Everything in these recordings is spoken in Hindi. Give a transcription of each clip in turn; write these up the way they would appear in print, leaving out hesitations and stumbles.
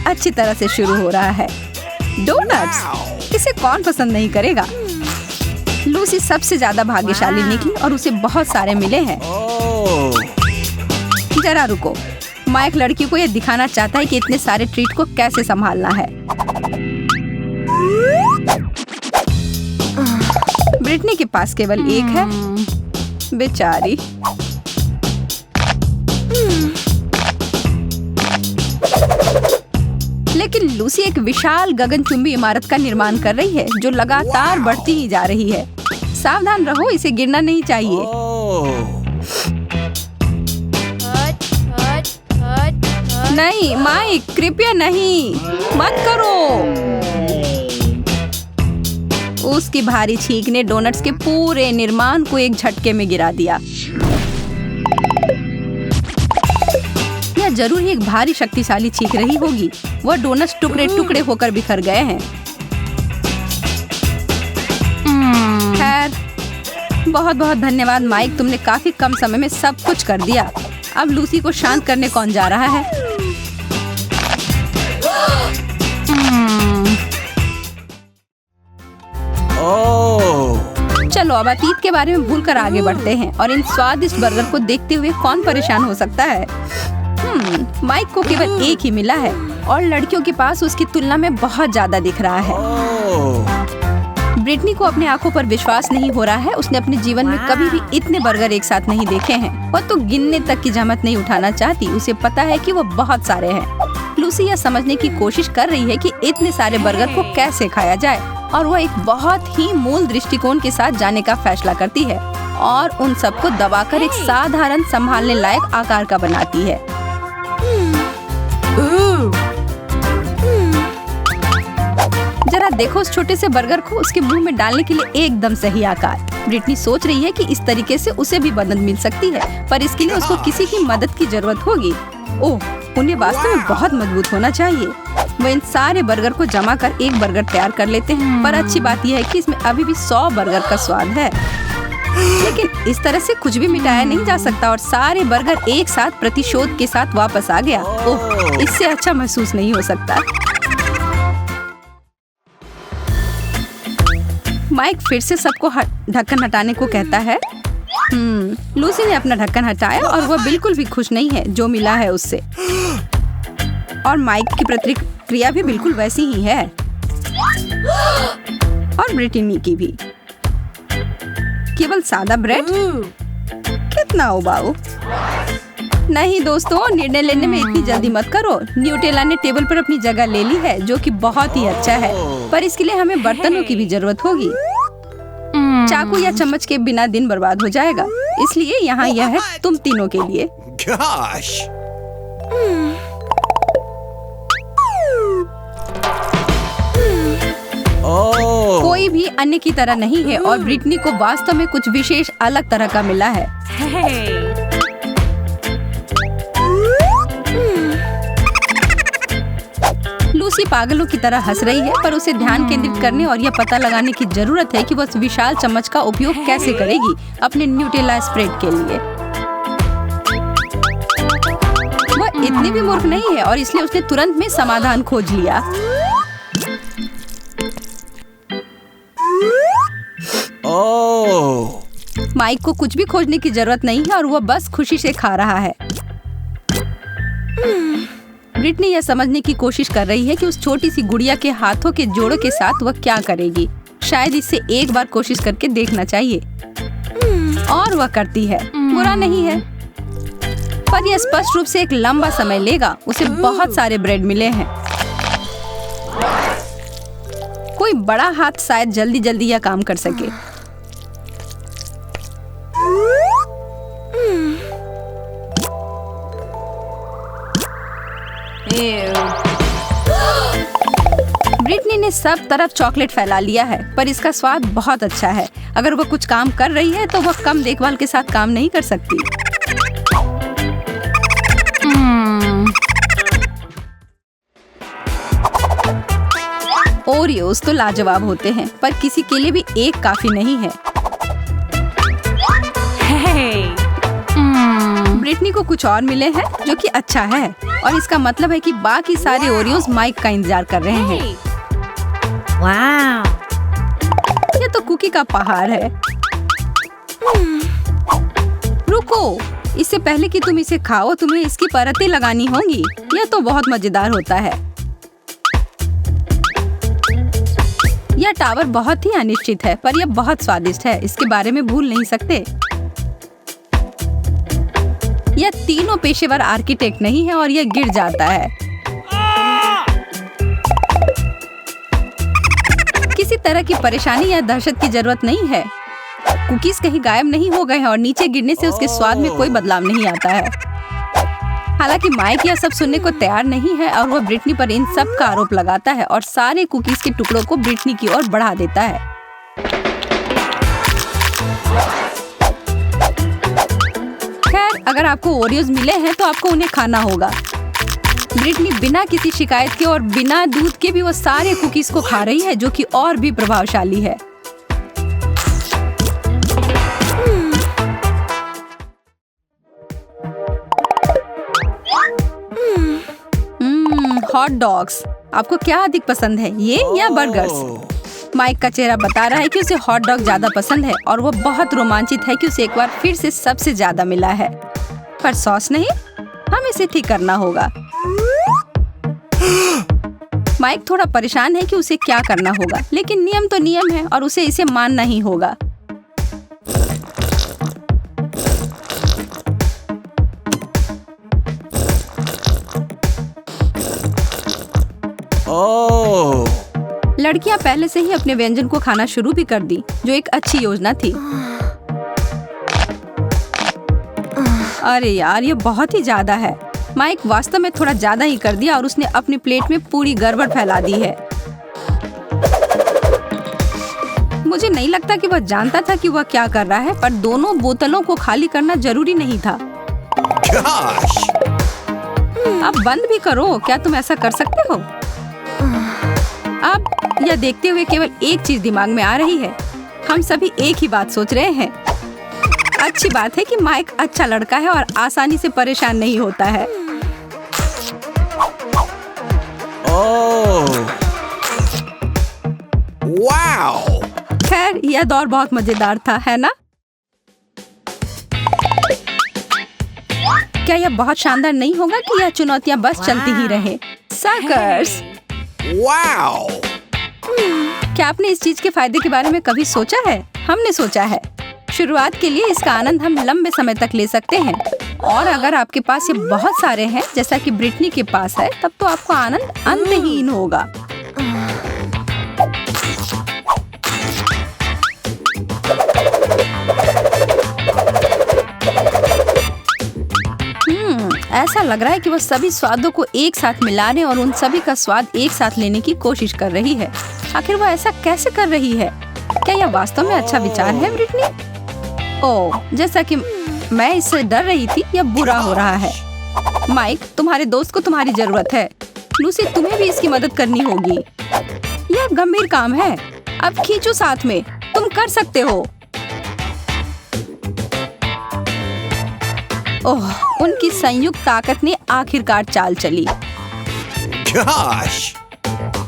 अच्छी तरह से शुरू हो रहा है। डोनट्स, इसे कौन पसंद नहीं करेगा। लूसी सबसे ज्यादा भाग्यशाली निकली और उसे बहुत सारे मिले हैं। जरा रुको, माइक लड़की को यह दिखाना चाहता है कि इतने सारे ट्रीट को कैसे संभालना है। ब्रिटनी के पास केवल एक है, बेचारी। लेकिन लूसी एक विशाल गगनचुंबी इमारत का निर्माण कर रही है जो लगातार बढ़ती ही जा रही है। सावधान रहो, इसे गिरना नहीं चाहिए। नहीं माइक, कृपया नहीं, मत करो। उसकी भारी छींक ने डोनट्स के पूरे निर्माण को एक झटके में गिरा दिया। यह जरूर ही एक भारी शक्तिशाली छींक रही होगी। वह डोनट्स टुकड़े टुकड़े होकर बिखर गए हैं। खैर, बहुत बहुत धन्यवाद माइक, तुमने काफी कम समय में सब कुछ कर दिया। अब लूसी को शांत करने कौन जा रहा है? चलो अब अतीत के बारे में भूलकर आगे बढ़ते हैं और इन स्वादिष्ट बर्गर को देखते हुए कौन परेशान हो सकता है। माइक को केवल एक ही मिला है और लड़कियों के पास उसकी तुलना में बहुत ज्यादा दिख रहा है। ब्रिटनी को अपने आंखों पर विश्वास नहीं हो रहा है। उसने अपने जीवन में कभी भी इतने बर्गर एक साथ नहीं देखे हैं। वह तो गिनने तक की जहमत नहीं उठाना चाहती। उसे पता है कि वो बहुत सारे हैं। लूसी यह समझने की कोशिश कर रही है कि इतने सारे बर्गर को कैसे खाया जाए और वह एक बहुत ही मूल दृष्टिकोण के साथ जाने का फैसला करती है और उन सबको दबाकर एक साधारण संभालने लायक आकार का बनाती है। जरा देखो उस छोटे से बर्गर को, उसके मुंह में डालने के लिए एकदम सही आकार। ब्रिटनी सोच रही है कि इस तरीके से उसे भी मदद मिल सकती है, पर इसके लिए उसको किसी की मदद की जरूरत होगी। ओह, उन्हें वास्तव में बहुत मजबूत होना चाहिए। वो इन सारे बर्गर को जमा कर एक बर्गर तैयार कर लेते हैं, पर अच्छी बात यह है कि इसमें अभी भी 100 बर्गर का स्वाद है। लेकिन इस तरह से कुछ भी मिटाया नहीं जा सकता और सारे बर्गर एक साथ प्रतिशोध के साथ वापस आ गया। ओह, इससे अच्छा महसूस नहीं हो सकता। माइक फिर से सबको ढक्कन हटाने को कहता है। लूसी ने अपना ढक्कन हटाया और वह बिल्कुल भी खुश नहीं है जो मिला है उससे। और माइक की प्रतिक्रिया भी बिल्कुल वैसी ही है और ब्रिटनी की भी। केवल सादा ब्रेड, कितना उबाऊ। नहीं दोस्तों, निर्णय लेने में इतनी जल्दी मत करो। न्यूटेला ने टेबल पर अपनी जगह ले ली है, जो कि बहुत ही अच्छा है, पर इसके लिए हमें बर्तनों की भी जरूरत होगी। चाकू या चम्मच के बिना दिन बर्बाद हो जाएगा, इसलिए यहाँ यह है तुम तीनों के लिए। कोई भी अन्य की तरह नहीं है और ब्रिटनी को वास्तव में कुछ विशेष अलग तरह का मिला है। लूसी पागलों की तरह हंस रही है, पर उसे ध्यान केंद्रित करने और यह पता लगाने की जरूरत है कि वह उस विशाल चम्मच का उपयोग कैसे करेगी अपने न्यूटेला स्प्रेड के लिए। वह इतनी भी मूर्ख नहीं है और इसलिए उसने तुरंत में समाधान खोज लिया। माइक को कुछ भी खोजने की जरूरत नहीं है और वह बस खुशी से खा रहा है। ब्रिटनी यह समझने की कोशिश कर रही है कि उस छोटी सी गुड़िया के हाथों के जोड़ों के साथ वह क्या करेगी। शायद इससे एक बार कोशिश करके देखना चाहिए। और वह करती है। बुरा नहीं है, पर यह स्पष्ट रूप से एक लंबा समय लेगा। उसे बहुत सारे ब्रेड मिले हैं। कोई बड़ा हाथ शायद जल्दी जल्दी यह काम कर सके। ब्रिटनी ने सब तरफ चॉकलेट फैला लिया है, पर इसका स्वाद बहुत अच्छा है। अगर वह कुछ काम कर रही है तो वह कम देखभाल के साथ काम नहीं कर सकती। ओरियोस तो लाजवाब होते हैं, पर किसी के लिए भी एक काफी नहीं है। ब्रिटनी को कुछ और मिले हैं जो कि अच्छा है। और इसका मतलब है कि बाकी सारे ओरियोज माइक का इंतजार कर रहे हैं। वाह! ये तो कुकी का पहाड़ है। रुको, इससे पहले कि तुम इसे खाओ तुम्हें इसकी परतें लगानी होंगी। यह तो बहुत मजेदार होता है। यह टावर बहुत ही अनिश्चित है पर यह बहुत स्वादिष्ट है। इसके बारे में भूल नहीं सकते। यह तीनों पेशेवर आर्किटेक्ट नहीं है और यह गिर जाता है। किसी तरह की परेशानी या दहशत की जरूरत नहीं है। कुकीज कहीं गायब नहीं हो गए हैं और नीचे गिरने से उसके स्वाद में कोई बदलाव नहीं आता है। हालांकि माइक यह सब सुनने को तैयार नहीं है और वह ब्रिटनी पर इन सब का आरोप लगाता है और सारे कुकीज के टुकड़ों को ब्रिटनी की ओर बढ़ा देता है। खैर, अगर आपको ओरियोज मिले हैं तो आपको उन्हें खाना होगा। ब्रिटनी बिना किसी शिकायत के और बिना दूध के भी वो सारे कुकीज को खा रही है, जो कि और भी प्रभावशाली है। Hot dogs. आपको क्या अधिक पसंद है, ये या बर्गर्स? माइक का चेहरा बता रहा है कि उसे हॉट डॉग ज्यादा पसंद है और वो बहुत रोमांचित है कि उसे एक बार फिर से सबसे ज्यादा मिला है। पर सॉस नहीं, हमें इसे ठीक करना होगा। माइक थोड़ा परेशान है कि उसे क्या करना होगा, लेकिन नियम तो नियम है और उसे इसे मानना ही होगा। लड़कियां पहले से ही अपने व्यंजन को खाना शुरू भी कर दी, जो एक अच्छी योजना थी। अरे यार, ये बहुत ही ज्यादा है। माइक वास्तव में थोड़ा ज्यादा ही कर दिया और उसने अपनी प्लेट में पूरी गड़बड़ फैला दी है। मुझे नहीं लगता कि वह जानता था कि वह क्या कर रहा है, पर दोनों बोतलों को खाली करना जरूरी नहीं था। अब बंद भी करो, क्या तुम ऐसा कर सकते हो? अब यह देखते हुए केवल एक चीज दिमाग में आ रही है, हम सभी एक ही बात सोच रहे हैं। अच्छी बात है कि माइक अच्छा लड़का है और आसानी से परेशान नहीं होता है। वाओ! खैर, यह दौर बहुत मजेदार था, है ना? क्या यह बहुत शानदार नहीं होगा कि यह चुनौतियां बस चलती ही रहे? सकर्स! वाओ! क्या आपने इस चीज के फायदे के बारे में कभी सोचा है? हमने सोचा है। शुरुआत के लिए इसका आनंद हम लंबे समय तक ले सकते हैं, और अगर आपके पास ये बहुत सारे हैं जैसा कि ब्रिटनी के पास है, तब तो आपको आनंद अंतहीन होगा। ऐसा लग रहा है कि वह सभी स्वादों को एक साथ मिलाने और उन सभी का स्वाद एक साथ लेने की कोशिश कर रही है। आखिर वह ऐसा कैसे कर रही है? क्या यह वास्तव में अच्छा विचार है, ब्रिटनी? ओह, जैसा कि मैं इससे डर रही थी, यह बुरा हो रहा है। माइक, तुम्हारे दोस्त को तुम्हारी जरूरत है। लूसी, तुम्हें भी इसकी मदद करनी होगी। यह गंभीर काम है। अब खींचो साथ में, तुम कर सकते हो। ओह, उनकी संयुक्त ताकत ने आखिरकार चाल चली।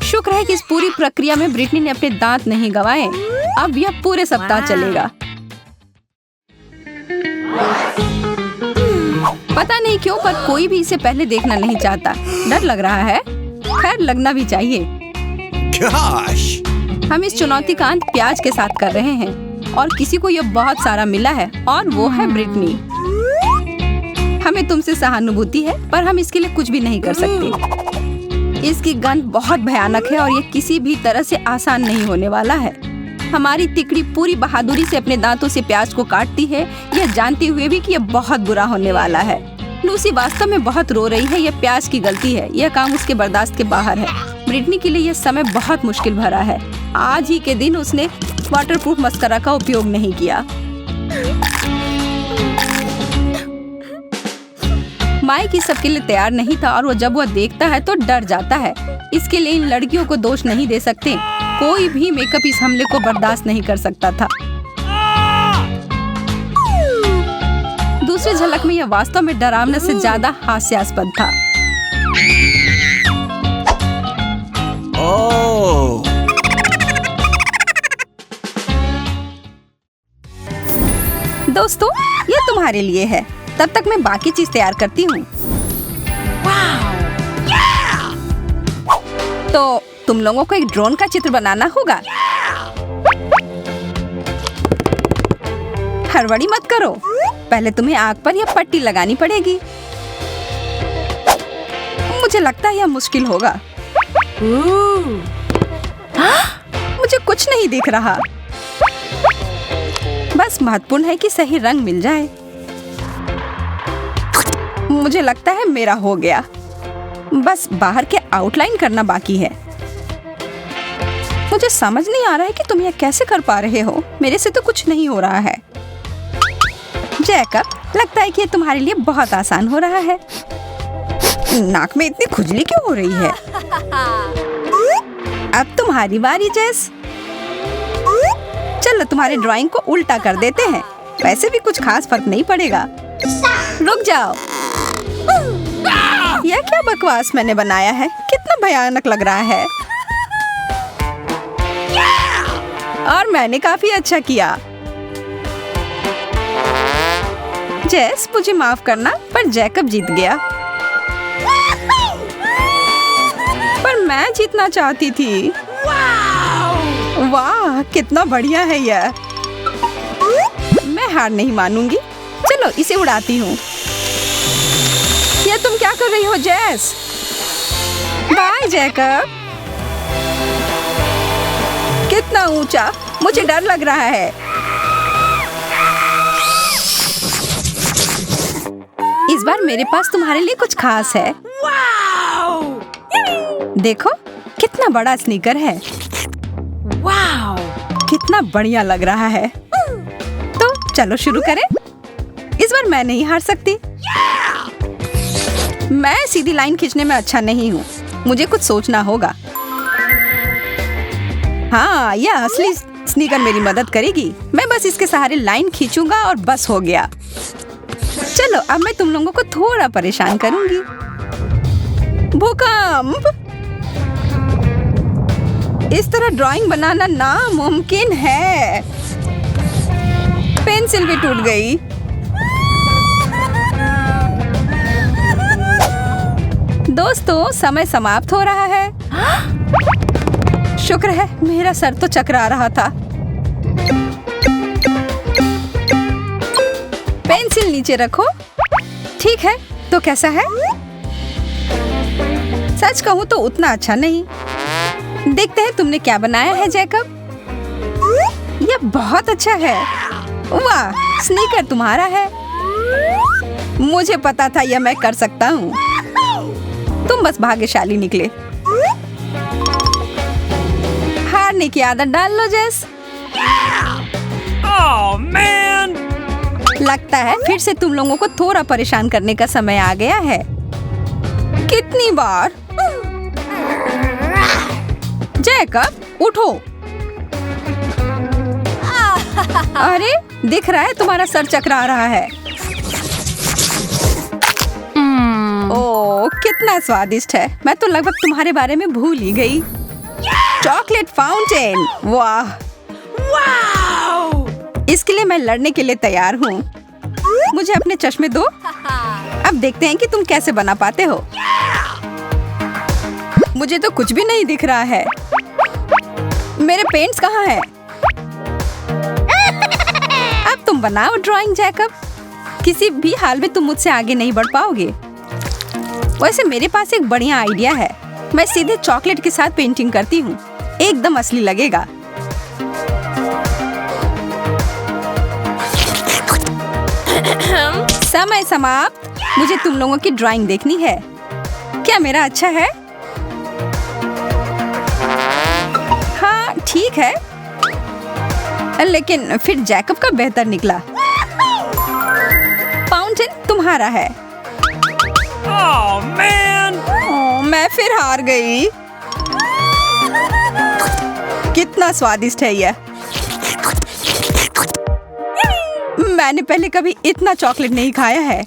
शुक्र है कि इस पूरी प्रक्रिया में ब्रिटनी ने अपने दांत नहीं गंवाए। अब यह पूरे सप्ताह चलेगा। पता नहीं क्यों, पर कोई भी इसे पहले देखना नहीं चाहता। डर लग रहा है। खैर, लगना भी चाहिए। हम इस चुनौती का अंत प्याज के साथ कर रहे हैं और किसी को यह बहुत सारा मिला है और वो है ब्रिटनी। हमें तुमसे सहानुभूति है, पर हम इसके लिए कुछ भी नहीं कर सकते। इसकी गंध बहुत भयानक है और ये किसी भी तरह से आसान नहीं होने वाला है। हमारी तिकड़ी पूरी बहादुरी से अपने दांतों से प्याज को काटती है, यह जानते हुए भी कि यह बहुत बुरा होने वाला है। लूसी वास्तव में बहुत रो रही है। यह प्याज की गलती है। यह काम उसके बर्दाश्त के बाहर है। ब्रिटनी के लिए यह समय बहुत मुश्किल भरा है। आज ही के दिन उसने वाटरप्रूफ मस्करा का उपयोग नहीं किया। माइक इस सब के लिए तैयार नहीं था और वो जब वह देखता है तो डर जाता है। इसके लिए इन लड़कियों को दोष नहीं दे सकते। कोई भी मेकअप इस हमले को बर्दाश्त नहीं कर सकता था। दूसरी झलक में यह वास्तव में डरावने से ज्यादा हास्यास्पद था। दोस्तों, ये तुम्हारे लिए है। तब तक मैं बाकी चीज तैयार करती हूँ। तो तुम लोगों को एक ड्रोन का चित्र बनाना होगा। हड़बड़ी मत करो, पहले तुम्हें आग पर यह पट्टी लगानी पड़ेगी। मुझे लगता है यह मुश्किल होगा। मुझे कुछ नहीं दिख रहा। बस महत्वपूर्ण है कि सही रंग मिल जाए। मुझे लगता है मेरा हो गया। बस बाहर के आउटलाइन करना बाकी है। मुझे समझ नहीं आ रहा है कि तुम यह कैसे कर पा रहे हो। मेरे से तो कुछ नहीं हो रहा है। जैकब, लगता है कि ये तुम्हारे लिए बहुत आसान हो रहा है। नाक में इतनी खुजली क्यों हो रही है? अब तुम्हारी बारी जेस। चलो तुम्हारे ड्राइंग को उल्टा कर देते हैं। वैसे भी कुछ खास फर्क नहीं पड़ेगा। रुक जाओ। यह क्या बकवास मैंने बनाया है? कितना भयानक लग रहा है। और मैंने काफी अच्छा किया। जेस, मुझे माफ करना, पर जैकब जीत गया। पर मैं जीतना चाहती थी। वाह, कितना बढ़िया है यह। मैं हार नहीं मानूंगी। चलो इसे उड़ाती हूँ। ये तुम क्या कर रही हो जेस? Bye Jacob. कितना ऊंचा, मुझे डर लग रहा है। इस बार मेरे पास तुम्हारे लिए कुछ खास है। देखो कितना बड़ा स्नीकर है। कितना बढ़िया लग रहा है। तो चलो शुरू करें। इस बार मैं नहीं हार सकती। मैं सीधी लाइन खींचने में अच्छा नहीं हूँ। मुझे कुछ सोचना होगा। हाँ, यह असली स्नीकर मेरी मदद करेगी। मैं बस इसके सहारे लाइन खींचूंगा और बस हो गया। चलो अब मैं तुम लोगों को थोड़ा परेशान करूंगी। भूकंप। इस तरह ड्राइंग बनाना नामुमकिन है। पेंसिल भी टूट गई। दोस्तों, समय समाप्त हो रहा है। शुक्र है मेरा सर तो चकरा रहा था। पेंसिल नीचे रखो। ठीक है, तो कैसा है? सच कहूँ तो उतना अच्छा नहीं। देखते हैं तुमने क्या बनाया है जैकब। यह बहुत अच्छा है। वाह, स्नीकर तुम्हारा है। मुझे पता था यह मैं कर सकता हूँ। तुम बस भाग्यशाली निकले। हारने की आदत डाल लो जेस। Oh, man! लगता है फिर से तुम लोगों को थोड़ा परेशान करने का समय आ गया है। कितनी बार? जैकब, उठो। अरे, दिख रहा है तुम्हारा सर चकरा रहा है। ओह, कितना स्वादिष्ट है। मैं तो लगभग तुम्हारे बारे में भूल ही गई। Chocolate fountain. वाह, इसके लिए मैं लड़ने के लिए तैयार हूँ। मुझे अपने चश्मे दो। अब देखते हैं कि तुम कैसे बना पाते हो। मुझे तो कुछ भी नहीं दिख रहा है। मेरे पेंट्स कहाँ हैं? अब तुम बनाओ ड्राइंग जैकब। किसी भी हाल में तुम मुझसे आगे नहीं बढ़ पाओगे। वैसे मेरे पास एक बढ़िया आइडिया है। मैं सीधे चॉकलेट के साथ पेंटिंग करती हूँ। एकदम असली लगेगा। समय समाप्त। मुझे तुम लोगों की ड्राइंग देखनी है। क्या मेरा अच्छा है? हाँ, ठीक है। लेकिन फिर जैकब का बेहतर निकला। फाउंटेन तुम्हारा है। Oh, man! मैं फिर हार गई। कितना स्वादिष्ट है यह। मैंने पहले कभी इतना चॉकलेट नहीं खाया है।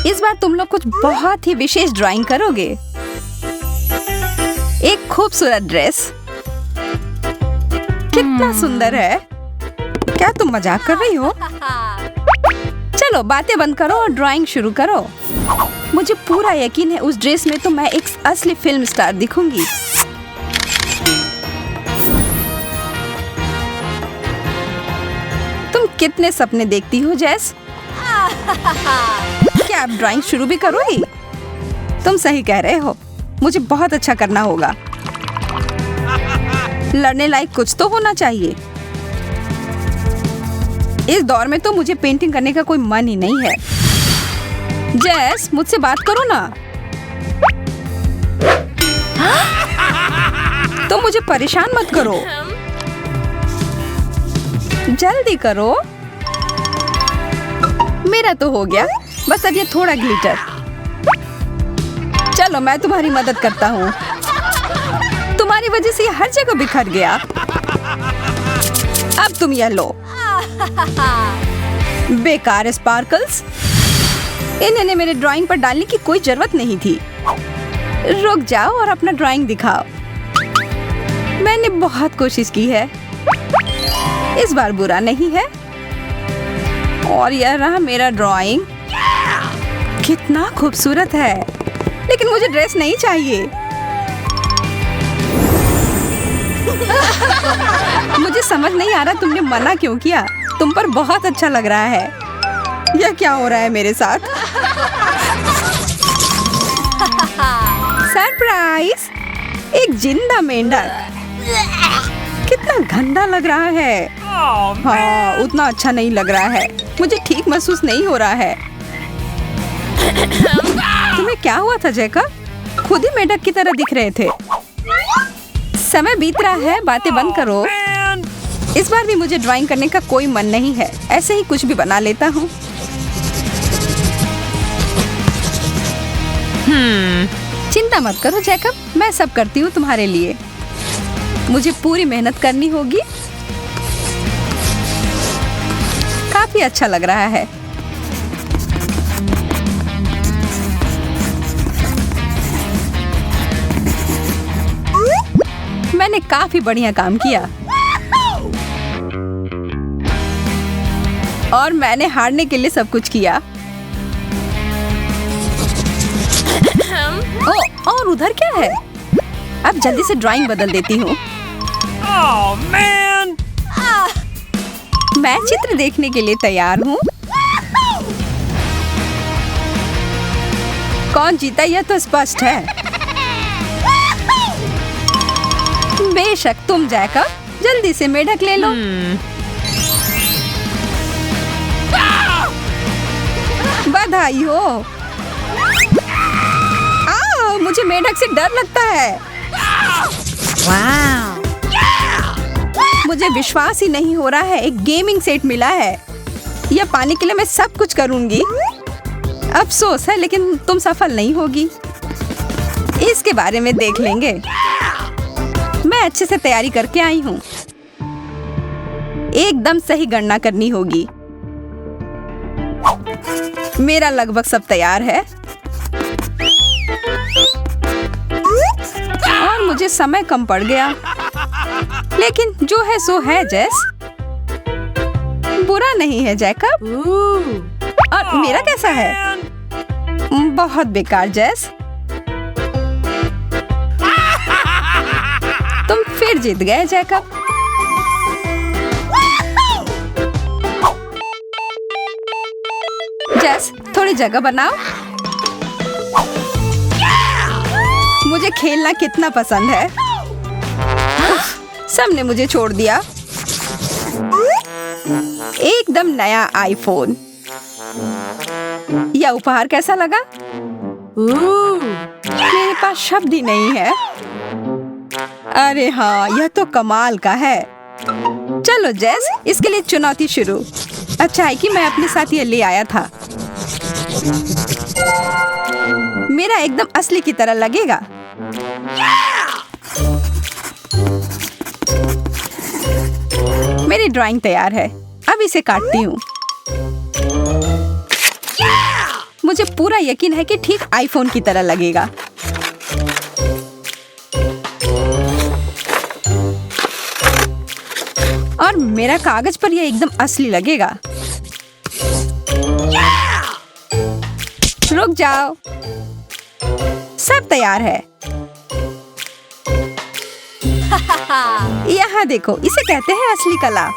इस बार तुम लोग कुछ बहुत ही विशेष ड्राइंग करोगे। एक खूबसूरत ड्रेस, कितना सुंदर है। क्या तुम मजाक कर रही हो? चलो बातें बंद करो और ड्राइंग शुरू करो। मुझे पूरा यकीन है उस ड्रेस में तो मैं एक असली फिल्म स्टार दिखूंगी। तुम कितने सपने देखती हो जैस? क्या आप ड्राइंग शुरू भी करोगी? तुम सही कह रहे हो, मुझे बहुत अच्छा करना होगा। लड़ने लायक कुछ तो होना चाहिए। इस दौर में तो मुझे पेंटिंग करने का कोई मन ही नहीं है। जैस, मुझसे बात करो ना। तुम मुझे परेशान मत करो, जल्दी करो। मेरा तो हो गया, बस अब ये थोड़ा ग्लिटर। चलो मैं तुम्हारी मदद करता हूँ। तुम्हारी वजह से ये हर जगह बिखर गया। अब तुम ये लो। बेकार स्पार्कल्स, इन्हें मेरे ड्राइंग पर डालने की कोई जरूरत नहीं थी। रुक जाओ और अपना ड्राइंग दिखाओ। मैंने बहुत कोशिश की है, इस बार बुरा नहीं है। और यह रहा मेरा ड्राइंग। कितना खूबसूरत है, लेकिन मुझे ड्रेस नहीं चाहिए। मुझे समझ नहीं आ रहा तुमने मना क्यों किया। तुम पर बहुत अच्छा लग रहा है। यह क्या हो रहा है मेरे साथ? सरप्राइज! एक जिंदा मेंढक। कितना गंदा लग रहा है। Oh, हाँ, उतना अच्छा नहीं लग रहा है। मुझे ठीक महसूस नहीं हो रहा है। तुम्हें क्या हुआ था जैकब? खुद ही मेंढक की तरह दिख रहे थे। समय बीत रहा है, बातें बंद करो। man! इस बार भी मुझे ड्राइंग करने का कोई मन नहीं है। ऐसे ही कुछ भी बना लेता हूँ। चिंता मत करो जैकब, मैं सब करती हूँ तुम्हारे लिए। मुझे पूरी मेहनत करनी होगी। काफी अच्छा लग रहा है। मैंने काफी बढ़िया काम किया और मैंने हारने के लिए सब कुछ किया। ओ, और उधर क्या है? अब जल्दी से ड्राइंग बदल देती हूँ। Oh, man! मैं चित्र देखने के लिए तैयार हूँ। कौन जीता यह तो स्पष्ट है। बेशक तुम जैकब, जल्दी से मेढक ले लो। बधाई हो। मुझे मेढक से डर लगता है। Wow. मुझे विश्वास ही नहीं हो रहा है, एक गेमिंग सेट मिला है। यह पाने के लिए मैं सब कुछ करूंगी। अफसोस है, लेकिन तुम सफल नहीं होगी। इसके बारे में देख लेंगे। मैं अच्छे से तैयारी करके आई हूँ। एकदम सही गणना करनी होगी। मेरा लगभग सब तैयार है और मुझे समय कम पड़ गया। लेकिन जो है सो है जैस। बुरा नहीं है जैकब। और मेरा कैसा है? बहुत बेकार जैस। तुम फिर जीत गए जैकब। जैस, थोड़ी जगह बनाओ। मुझे खेलना कितना पसंद है। सबने मुझे छोड़ दिया। एकदम नया आईफोन। यह उपहार कैसा लगा? मेरे पास शब्द ही नहीं है। अरे हाँ, यह तो कमाल का है। चलो जैस, इसके लिए चुनौती शुरू। अच्छा है कि मैं अपने साथ ये ले आया था। मेरा एकदम असली की तरह लगेगा। मेरी ड्राइंग तैयार है। अब इसे काटती हूँ। मुझे पूरा यकीन है कि ठीक आईफोन की तरह लगेगा। मेरा कागज पर यह एकदम असली लगेगा। रुक जाओ, सब तैयार है। यहाँ देखो, इसे कहते हैं असली कला।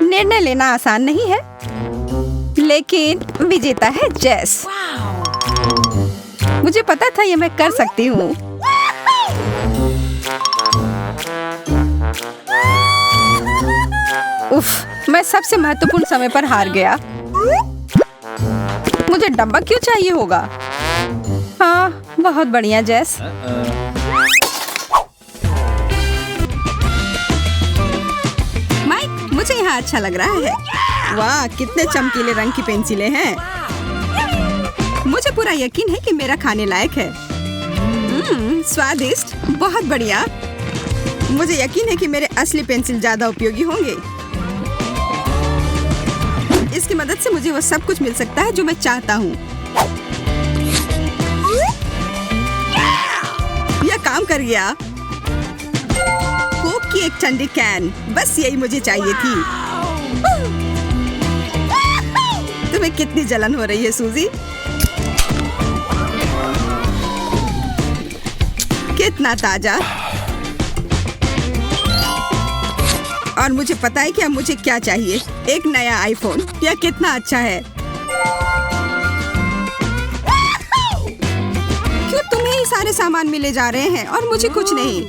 निर्णय लेना आसान नहीं है, लेकिन विजेता है जेस। मुझे पता था ये मैं कर सकती हूँ। उफ, मैं सबसे महत्वपूर्ण समय पर हार गया। मुझे डब्बा क्यों चाहिए होगा? हाँ, बहुत बढ़िया जेस। माइक, मुझे यहाँ अच्छा लग रहा है। वाह, कितने चमकीले रंग की पेंसिलें हैं। मुझे पूरा यकीन है कि मेरा खाने लायक है। स्वादिष्ट, बहुत बढ़िया। मुझे यकीन है कि मेरे असली पेंसिल ज्यादा उपयोगी होंगे। इसकी मदद से मुझे वो सब कुछ मिल सकता है जो मैं चाहता हूँ। यह काम कर गया। कोक की एक ठंडी कैन, बस यही मुझे चाहिए थी। तुम्हें कितनी जलन हो रही है सूजी? कितना ताजा। और मुझे पता है कि अब मुझे क्या चाहिए। एक नया आईफोन। यह कितना अच्छा है। क्यों तुम्हें ही सारे सामान मिले जा रहे हैं और मुझे कुछ नहीं?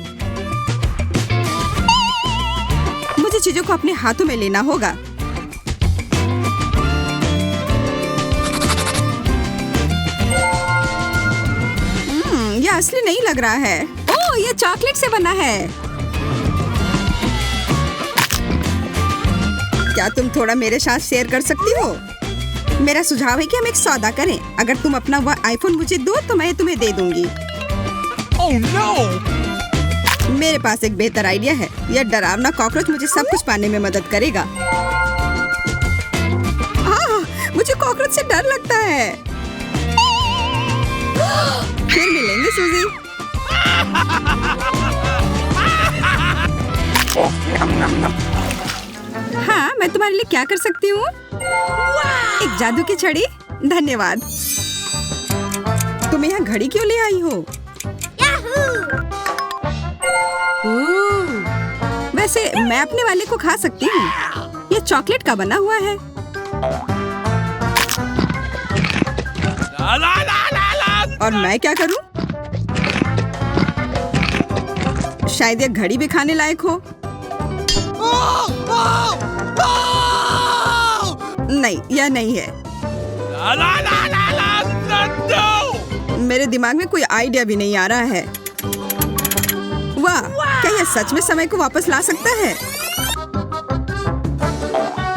मुझे चीजों को अपने हाथों में लेना होगा। यह असली नहीं लग रहा है। ओह, यह चॉकलेट से बना है। क्या तुम थोड़ा मेरे साथ शेयर कर सकती हो? मेरा सुझाव है कि हम एक सौदा करें। अगर तुम अपना वह आईफोन मुझे दो तो मैं तुम्हें दे दूंगी। Oh no! मेरे पास एक बेहतर आइडिया है। यह डरावना कॉकरोच मुझे सब कुछ पाने में मदद करेगा। मुझे कॉकरोच से डर लगता है। फिर मिलेंगे सूजी। हाँ, मैं तुम्हारे लिए क्या कर सकती हूँ? एक जादू की छड़ी। धन्यवाद। तुम यहाँ घड़ी क्यों ले आई हो? वैसे मैं अपने वाले को खा सकती हूँ। ये चॉकलेट का बना हुआ है। La la la la la! और मैं क्या करूँ? शायद ये घड़ी भी खाने लायक हो। नहीं, यह नहीं है। La la la la la! No! मेरे दिमाग में कोई आइडिया भी नहीं आ रहा है। वाह, क्या यह सच में समय को वापस ला सकता है?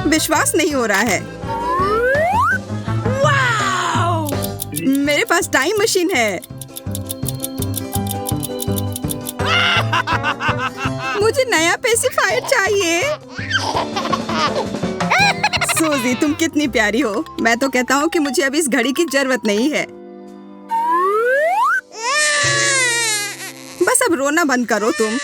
विश्वास नहीं हो रहा है। मेरे पास टाइम मशीन है। मुझे नया पेसिफायर चाहिए। सूजी, तुम कितनी प्यारी हो। मैं तो कहता हूँ कि मुझे अब इस घड़ी की जरूरत नहीं है। बस अब रोना बंद करो तुम।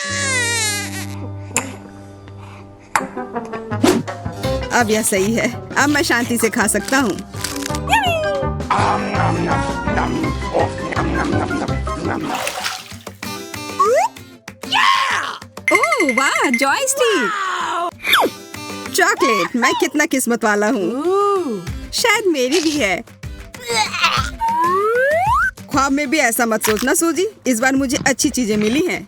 अब यह सही है। अब मैं शांति से खा सकता हूँ। ओह वाह, जॉयस्टिक। चॉकलेट, मैं कितना किस्मत वाला हूँ। शायद मेरी भी है। ख्वाब में भी ऐसा मत सोचना सूजी। इस बार मुझे अच्छी चीजें मिली हैं।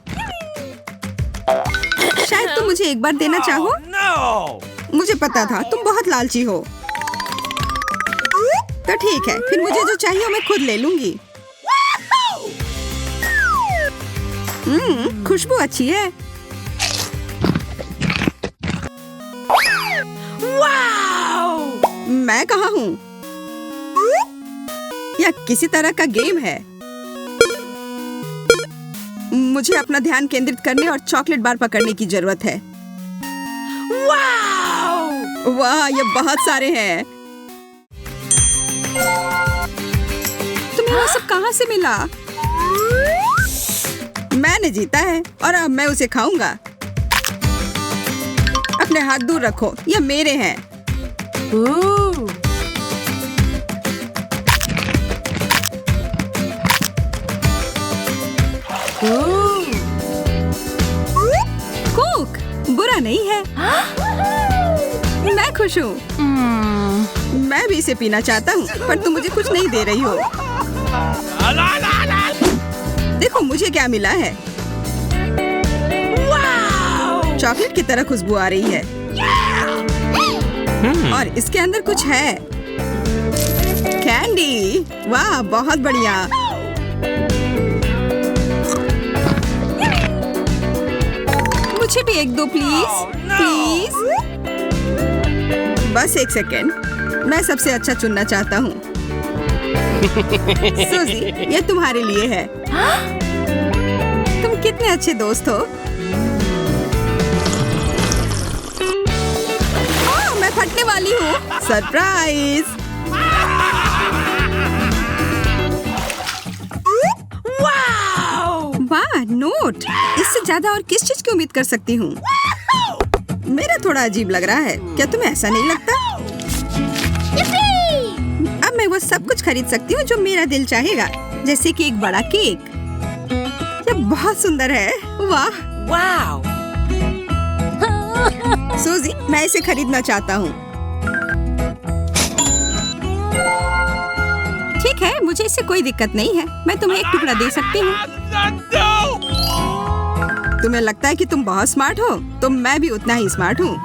शायद तुम मुझे एक बार देना चाहो। No! मुझे पता था तुम बहुत लालची हो। तो ठीक है, फिर मुझे जो चाहिए मैं खुद ले लूंगी। खुशबू अच्छी है। मैं कहाँ हूँ? यह किसी तरह का गेम है। मुझे अपना ध्यान केंद्रित करने और चॉकलेट बार पकड़ने की जरूरत है। वाह, ये बहुत सारे हैं। तुम्हें वो सब कहाँ से मिला? मैंने जीता है और अब मैं उसे खाऊंगा। अपने हाथ दूर रखो, ये मेरे हैं। Ooh. Ooh. कोक बुरा नहीं है। मैं खुश हूँ। मैं भी इसे पीना चाहता हूँ, पर तुम मुझे कुछ नहीं दे रही हो। देखो मुझे क्या मिला है। चॉकलेट की तरह खुशबू आ रही है और इसके अंदर कुछ है। कैंडी। वाह, बहुत बढ़िया। मुझे भी एक दो प्लीज। प्लीज। बस एक सेकेंड, मैं सबसे अच्छा चुनना चाहता हूँ। सूजी, ये तुम्हारे लिए है। तुम कितने अच्छे दोस्त हो। ओह, मैं फटने वाली हूँ। सरप्राइज। वाह, नोट। इससे ज्यादा और किस चीज की उम्मीद कर सकती हूँ। मेरा थोड़ा अजीब लग रहा है, क्या तुम्हें ऐसा नहीं लगता? अब मैं वो सब कुछ खरीद सकती हूँ जो मेरा दिल चाहेगा, जैसे कि एक बड़ा केक। ये बहुत सुंदर है। वाह। Wow. सूजी, मैं इसे खरीदना चाहता हूँ। ठीक है, मुझे इससे कोई दिक्कत नहीं है। मैं तुम्हें एक टुकड़ा दे सकती हूँ। तुम्हें लगता है कि तुम बहुत स्मार्ट हो, तो मैं भी उतना ही स्मार्ट हूँ।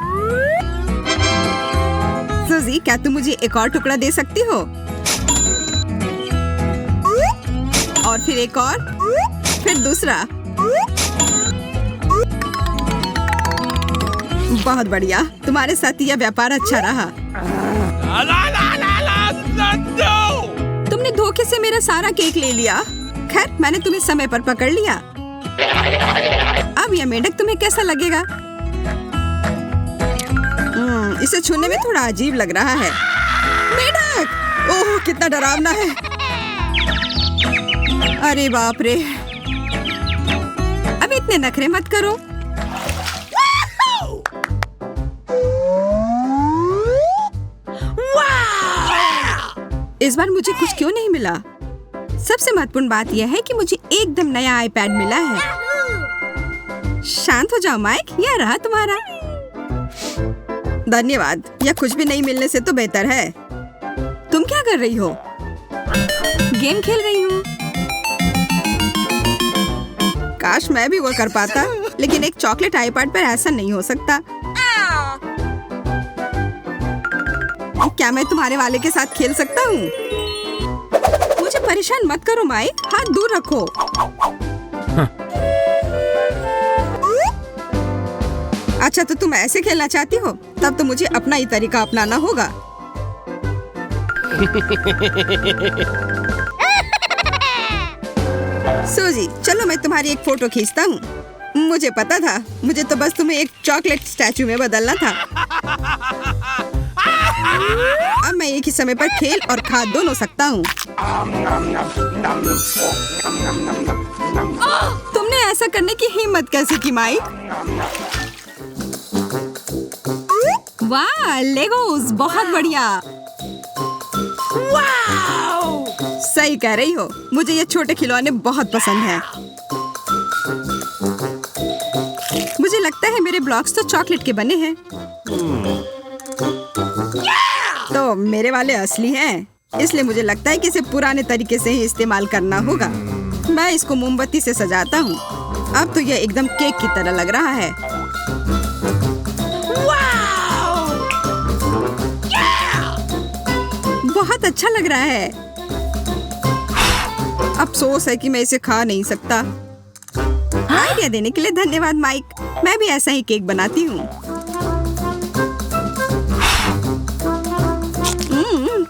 सूजी, क्या तुम मुझे एक और टुकड़ा दे सकती हो? और फिर एक और, फिर दूसरा। बहुत बढ़िया, तुम्हारे साथ यह व्यापार अच्छा रहा। तुमने धोखे से मेरा सारा केक ले लिया। खैर, मैंने तुम्हें समय पर पकड़ लिया। अब यह मेंढक तुम्हें कैसा लगेगा? इसे छूने में थोड़ा अजीब लग रहा है। मेंढक! ओह, कितना डरावना है। अरे बाप रे। अब इतने नखरे मत करो। इस बार मुझे कुछ क्यों नहीं मिला? सबसे महत्वपूर्ण बात यह है कि मुझे एकदम नया आईपैड मिला है। शांत हो जाओ माइक, यह रहा तुम्हारा। धन्यवाद। यह कुछ भी नहीं मिलने से तो बेहतर है। तुम क्या कर रही हो? गेम खेल रही हूँ। काश मैं भी वो कर पाता, लेकिन एक चॉकलेट आईपैड पर ऐसा नहीं हो सकता। क्या मैं तुम्हारे वाले के साथ खेल सकता हूँ? मुझे परेशान मत करो माइक, हाथ दूर रखो। अच्छा, तो तुम ऐसे खेलना चाहती हो? तब तो मुझे अपना ही तरीका अपनाना होगा। सूजी, चलो मैं तुम्हारी एक फोटो खींचता हूँ। मुझे पता था, मुझे तो बस तुम्हें एक चॉकलेट स्टैचू में बदलना था। अब मैं एक ही समय पर खेल और खा दोनों सकता हूँ। तुमने ऐसा करने की हिम्मत कैसे की माइक? वाह, लेगोस, बहुत बढ़िया। सही कह रही हो, मुझे ये छोटे खिलौने बहुत पसंद हैं। मुझे लगता है मेरे ब्लॉक्स तो चॉकलेट के बने हैं। तो मेरे वाले असली हैं, इसलिए मुझे लगता है कि इसे पुराने तरीके से ही इस्तेमाल करना होगा। मैं इसको मोमबत्ती से सजाता हूँ। अब तो यह एकदम केक की तरह लग रहा है। बहुत अच्छा लग रहा है। अफसोस है कि मैं इसे खा नहीं सकता। आइडिया देने के लिए धन्यवाद माइक। मैं भी ऐसा ही केक बनाती हूँ।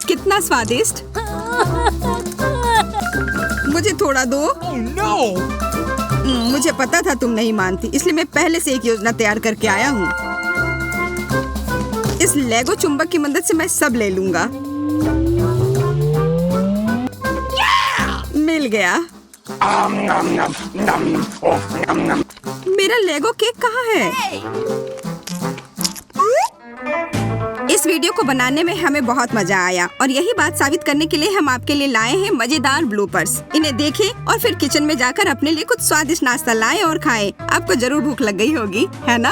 कितना स्वादिष्ट। मुझे थोड़ा दो। मुझे पता था तुम नहीं मानती, इसलिए मैं पहले से एक योजना तैयार करके आया हूँ। इस लेगो चुंबक की मदद से मैं सब ले लूंगा। मिल गया। मेरा लेगो केक कहाँ है? वीडियो को बनाने में हमें बहुत मजा आया और यही बात साबित करने के लिए हम आपके लिए लाए हैं मजेदार ब्लूपर्स। इन्हें देखें और फिर किचन में जाकर अपने लिए कुछ स्वादिष्ट नाश्ता लाएं और खाएं। आपको जरूर भूख लग गई होगी, है ना?